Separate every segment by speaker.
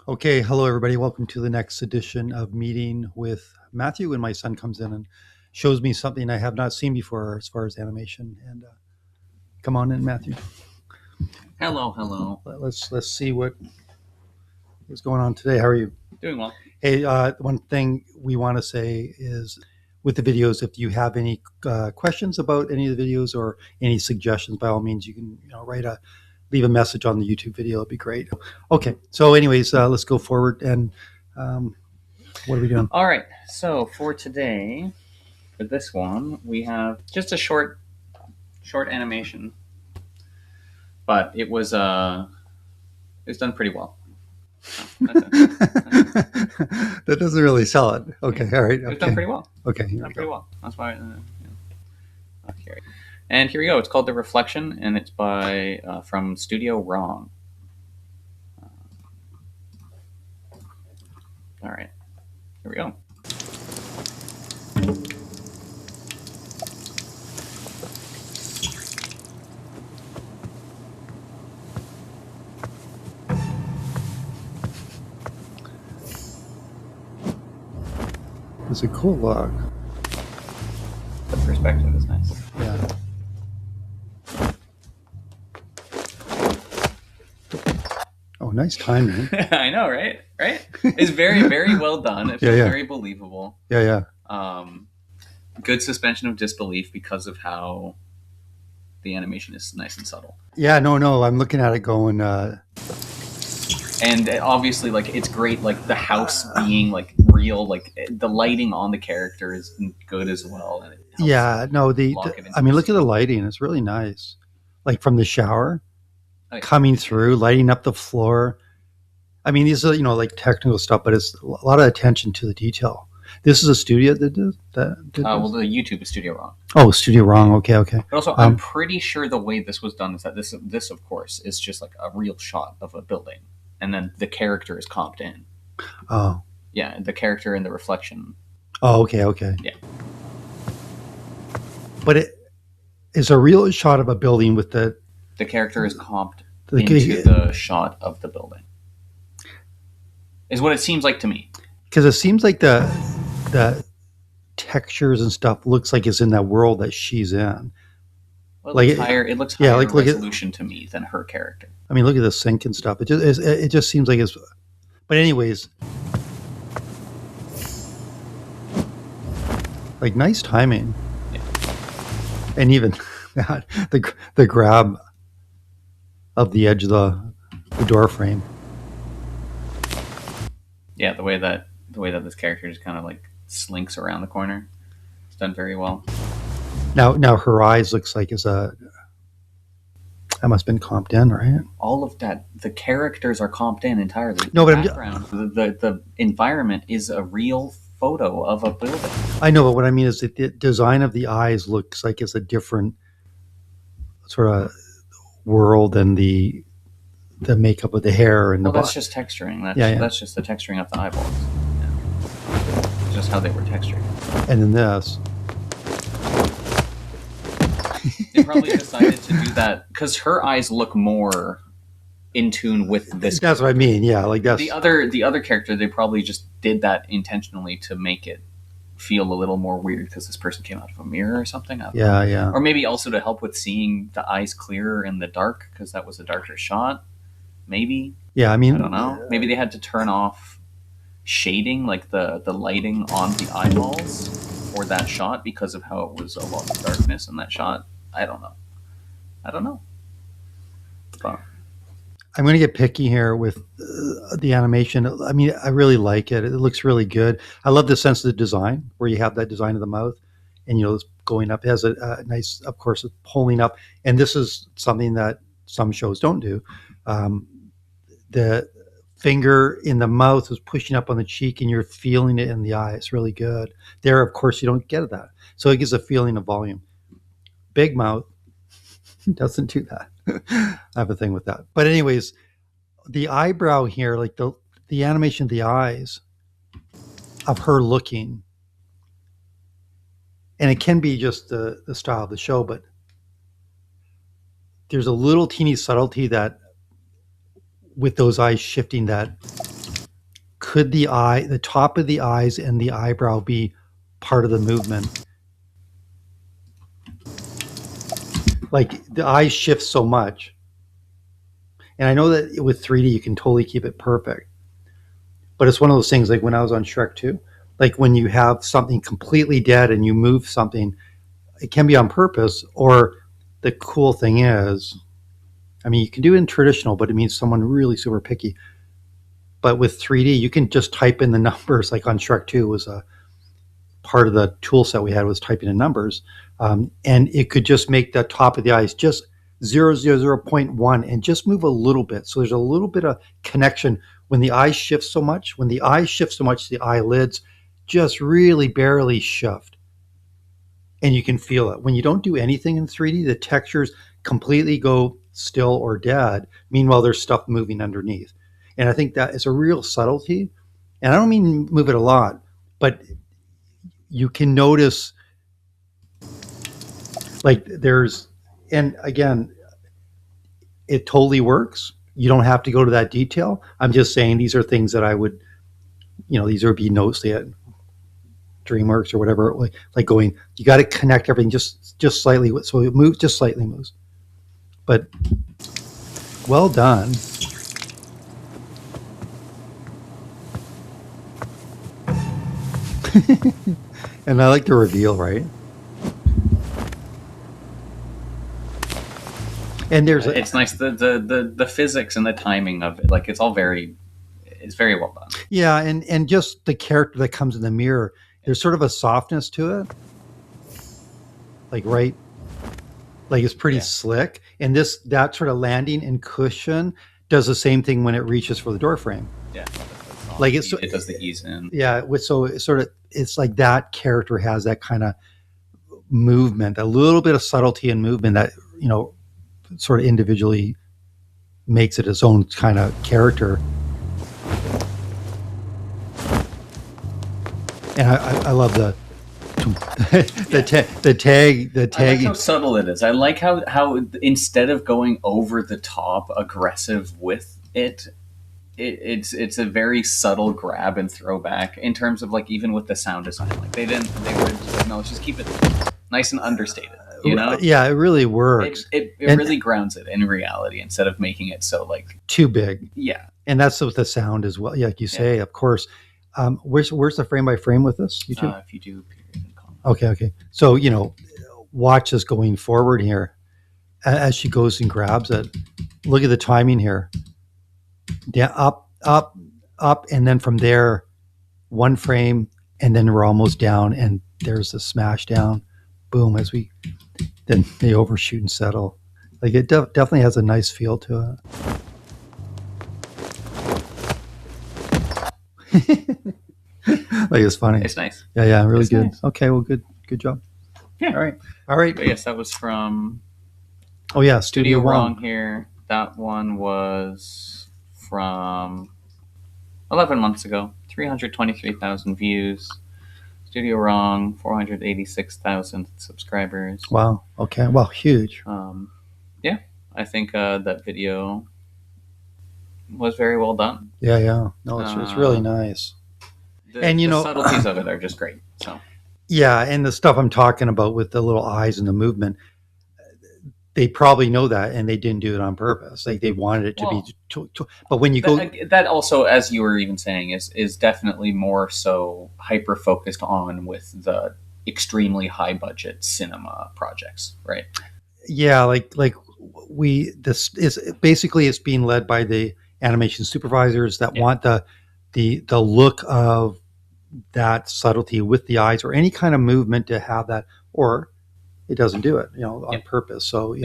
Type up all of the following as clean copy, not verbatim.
Speaker 1: Okay, hello everybody. Welcome to the next edition of Meeting with Matthew. And my son comes in and shows me something I have not seen before as far as animation. And come on in, Matthew.
Speaker 2: Hello.
Speaker 1: Let's see what is going on today. How are you?
Speaker 2: Doing well.
Speaker 1: Hey, one thing we want to say is with the videos, if you have any questions about any of the videos or any suggestions, by all means, you can leave a message on the YouTube video. It'd be great. Okay, so anyways, let's go forward and what are we doing?
Speaker 2: All right. So for today, for this one, we have just a short animation, but it was done pretty well. So that's it.
Speaker 1: That doesn't really sell it. Okay, all right.
Speaker 2: It was done pretty well.
Speaker 1: Okay,
Speaker 2: Done pretty well. That's why. Okay. And here we go. It's called The Reflection, and it's by from Studio Wrong. All right. Here we go.
Speaker 1: It's a cool look.
Speaker 2: The perspective is nice.
Speaker 1: Yeah. Oh, nice timing.
Speaker 2: I know, right? It's very well done. It feels very believable.
Speaker 1: Yeah.
Speaker 2: Good suspension of disbelief because of how the animation is nice and subtle.
Speaker 1: Yeah, no. I'm looking at it going.
Speaker 2: And obviously, like, it's great. Like the house being like real. Like the lighting on the character is good as well. And it helps
Speaker 1: I mean, look at the lighting. It's really nice. Like from the shower. Coming through, lighting up the floor. I mean, these are like technical stuff, but it's a lot of attention to the detail. This is a studio that did that.
Speaker 2: Well, the YouTube is Studio Wrong.
Speaker 1: Oh, Studio Wrong. Okay.
Speaker 2: But also, I'm pretty sure the way this was done is that this of course is just like a real shot of a building, and then the character is comped in.
Speaker 1: Oh.
Speaker 2: Yeah, the character and the reflection.
Speaker 1: Oh, okay.
Speaker 2: Yeah.
Speaker 1: But it is a real shot of a building with the
Speaker 2: character is comped into the shot of the building. Is what it seems like to me.
Speaker 1: Because it seems like the textures and stuff looks like it's in that world that she's in.
Speaker 2: Well, it looks higher resolution to me than her character.
Speaker 1: I mean, look at the sink and stuff. It just seems like it's. But anyways, like nice timing.
Speaker 2: Yeah.
Speaker 1: And even the grab of the edge of the door frame.
Speaker 2: Yeah, the way that this character just kind of like slinks around the corner. It's done very well.
Speaker 1: Now her eyes looks like that must have been comped in, right?
Speaker 2: All of that, the characters are comped in entirely.
Speaker 1: No, but
Speaker 2: the environment is a real photo of a building.
Speaker 1: I know, but what I mean is that the design of the eyes looks like it's a different sort of world and the makeup of the hair and
Speaker 2: that's just texturing. That's just the texturing of the eyeballs. Yeah. It's just how they were textured.
Speaker 1: And then this.
Speaker 2: They probably decided to do that because her eyes look more in tune with this.
Speaker 1: That's what I mean. Yeah, like that's
Speaker 2: the other character. They probably just did that intentionally to make it feel a little more weird because this person came out of a mirror or something.
Speaker 1: Yeah.
Speaker 2: Or maybe also to help with seeing the eyes clearer in the dark because that was a darker shot. Maybe.
Speaker 1: Yeah, I mean,
Speaker 2: I don't know. Maybe they had to turn off shading, like the lighting on the eyeballs for that shot because of how it was a lot of darkness in that shot. I don't know. But
Speaker 1: I'm going to get picky here with the animation. I mean, I really like it. It looks really good. I love the sense of the design where you have that design of the mouth and, it's going up. It has a nice, of course, it's pulling up. And this is something that some shows don't do. The finger in the mouth is pushing up on the cheek and you're feeling it in the eye. It's really good. There, of course, you don't get that. So it gives a feeling of volume. Big mouth doesn't do that. I have a thing with that. But anyways, the eyebrow here, like the animation of the eyes of her looking, and it can be just the style of the show, but there's a little teeny subtlety that with those eyes shifting that could the top of the eyes and the eyebrow be part of the movement? Like the eyes shift so much. And I know that with 3D, you can totally keep it perfect. But it's one of those things like when I was on Shrek 2, like when you have something completely dead and you move something, it can be on purpose. Or the cool thing is, I mean, you can do it in traditional, but it means someone really super picky. But with 3D, you can just type in the numbers. Like on Shrek 2 was a part of the tool set we had was typing in numbers. And it could just make the top of the eyes just 0.1 and just move a little bit. So there's a little bit of connection when the eye shifts so much. When the eye shifts so much, the eyelids just really barely shift. And you can feel it. When you don't do anything in 3D, the textures completely go still or dead. Meanwhile, there's stuff moving underneath. And I think that is a real subtlety. And I don't mean move it a lot, but you can notice like there's, and again, it totally works. You don't have to go to that detail. I'm just saying these are things that I would, these would be notes that DreamWorks or whatever, like going, you got to connect everything just slightly. So it moves, just slightly moves. But well done. And I like the reveal, right? And
Speaker 2: it's nice the physics and the timing of it. Like it's very well done.
Speaker 1: Yeah, and just the character that comes in the mirror. There's sort of a softness to it, like right, like it's pretty slick. And that sort of landing and cushion does the same thing when it reaches for the door frame.
Speaker 2: Yeah,
Speaker 1: like
Speaker 2: it does the ease in.
Speaker 1: Yeah, so it's sort of it's like that character has that kind of movement, a little bit of subtlety and movement that sort of individually makes it its own kind of character. And I love the tag. I like
Speaker 2: how subtle it is. I like how instead of going over the top aggressive with it's a very subtle grab and throwback in terms of like even with the sound design. Like they would just like, no, let's just keep it nice and understated.
Speaker 1: Yeah, it really works.
Speaker 2: It really grounds it in reality instead of making it so like
Speaker 1: too big.
Speaker 2: Yeah,
Speaker 1: and that's with the sound as well. Yeah, like you say, of course. Where's the frame by frame with this? YouTube?
Speaker 2: If you do period and comma.
Speaker 1: Okay. So watch us going forward here as she goes and grabs it. Look at the timing here. Yeah, up, and then from there, one frame, and then we're almost down, and there's the smash down. Boom! Then they overshoot and settle. Like it definitely has a nice feel to it. Like it's funny.
Speaker 2: It's nice.
Speaker 1: Yeah, really
Speaker 2: it's
Speaker 1: good.
Speaker 2: Nice.
Speaker 1: Okay, well, good job.
Speaker 2: Yeah.
Speaker 1: All right.
Speaker 2: But yes, that was from.
Speaker 1: Oh yeah,
Speaker 2: Studio Wrong here. That one was from 11 months ago. 323,000 views. Studio Wrong, 486,000 subscribers.
Speaker 1: Wow. Okay. Well, huge.
Speaker 2: Yeah, I think that video was very well done.
Speaker 1: Yeah. No, it's really nice.
Speaker 2: And the subtleties of it are just great. So.
Speaker 1: Yeah, and the stuff I'm talking about with the little eyes and the movement, they probably know that, and they didn't do it on purpose. Like they wanted it to be, but when you go,
Speaker 2: that also, as you were even saying, is definitely more so hyper focused on with the extremely high budget cinema projects, right?
Speaker 1: Yeah, like this is basically it's being led by the animation supervisors that want the look of that subtlety with the eyes or any kind of movement to have that, or it doesn't do it, on purpose. So,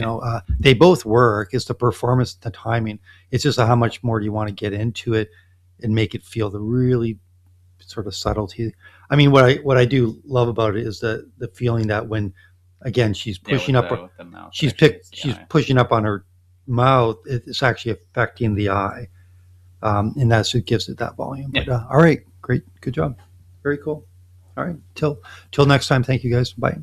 Speaker 1: they both work. It's the performance, the timing. It's just how much more do you want to get into it and make it feel the really sort of subtlety. I mean, what I do love about it is the feeling that when, again, she's pushing up,
Speaker 2: with the mouth,
Speaker 1: she's pushing up on her mouth, it's actually affecting the eye. And that's what gives it that volume.
Speaker 2: Yeah.
Speaker 1: But, all right, great. Good job. Very cool. All right. Till next time. Thank you guys. Bye.